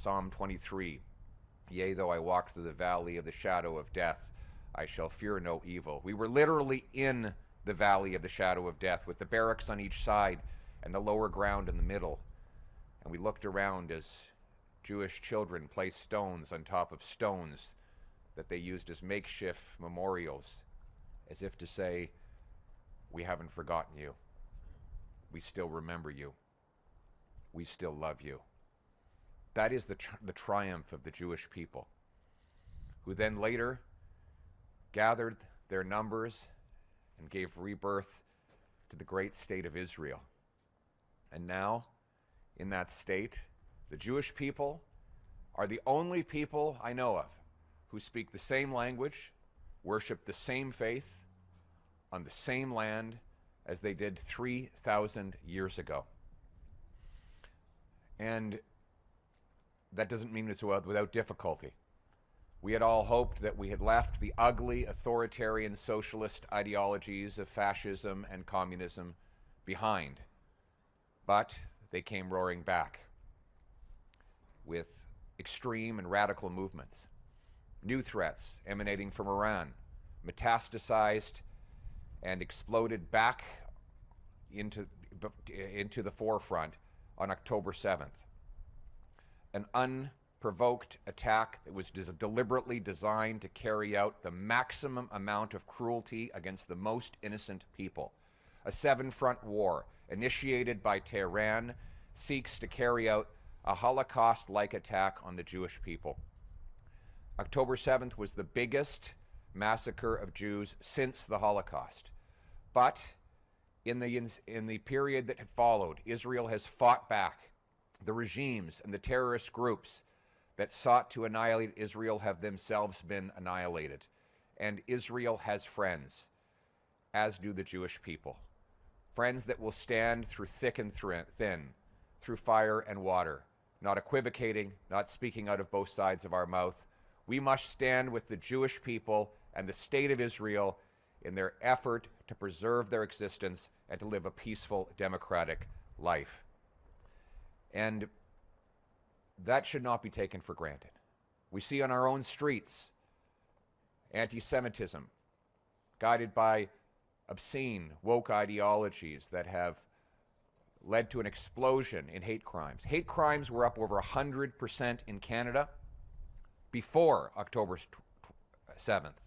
Psalm 23, yea, though I walk through the valley of the shadow of death, I shall fear no evil. We were literally in the valley of the shadow of death with the barracks on each side and the lower ground in the middle. And we looked around as Jewish children placed stones on top of stones that they used as makeshift memorials, as if to say, we haven't forgotten you. We still remember you. We still love you. That is the triumph of the Jewish people, who then later gathered their numbers and gave rebirth to the great state of Israel. And now, in that state, the Jewish people are the only people I know of who speak the same language, worship the same faith, on the same land as they did 3,000 years ago. And that doesn't mean it's without difficulty. We had all hoped that we had left the ugly, authoritarian, socialist ideologies of fascism and communism behind. But they came roaring back with extreme and radical movements. New threats emanating from Iran metastasized and exploded back into the forefront on October 7th. An unprovoked attack that was deliberately designed to carry out the maximum amount of cruelty against the most innocent people. A seven-front war initiated by Tehran seeks to carry out a Holocaust-like attack on the Jewish people. October 7th was the biggest massacre of Jews since the Holocaust. But in the period that had followed, Israel has fought back. The regimes and the terrorist groups that sought to annihilate Israel have themselves been annihilated. And Israel has friends, as do the Jewish people. Friends that will stand through thick and thin, through fire and water, not equivocating, not speaking out of both sides of our mouth. We must stand with the Jewish people and the state of Israel in their effort to preserve their existence and to live a peaceful, democratic life. And that should not be taken for granted. We see on our own streets anti-Semitism, guided by obscene, woke ideologies that have led to an explosion in hate crimes. Hate crimes were up over 100% in Canada before October 7th.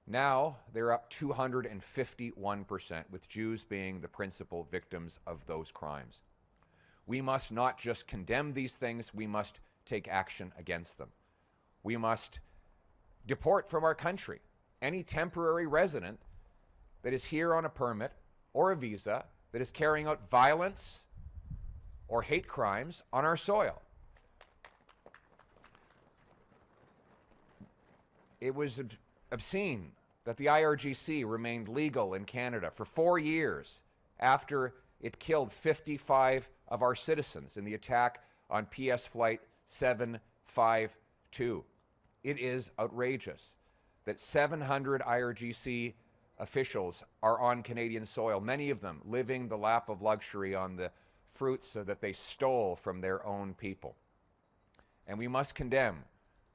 Now they're up 251%, with Jews being the principal victims of those crimes. We must not just condemn these things, we must take action against them. We must deport from our country any temporary resident that is here on a permit or a visa that is carrying out violence or hate crimes on our soil. It was obscene that the IRGC remained legal in Canada for 4 years after it killed 55 of our citizens in the attack on PS Flight 752. It is outrageous that 700 IRGC officials are on Canadian soil, many of them living the lap of luxury on the fruits that they stole from their own people. And we must condemn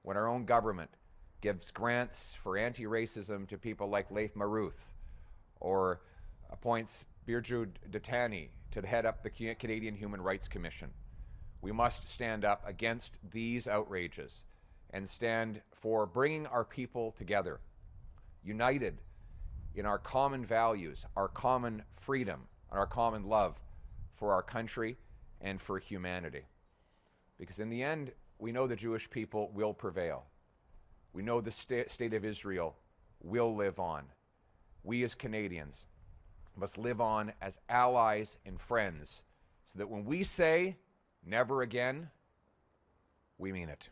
when our own government gives grants for anti-racism to people like Leif Maruth, or appoints Birju Datani to head up the Canadian Human Rights Commission. We must stand up against these outrages and stand for bringing our people together, united in our common values, our common freedom, and our common love for our country and for humanity. Because in the end, we know the Jewish people will prevail. We know the state of Israel will live on. We as Canadians must live on as allies and friends, so that when we say never again, we mean it.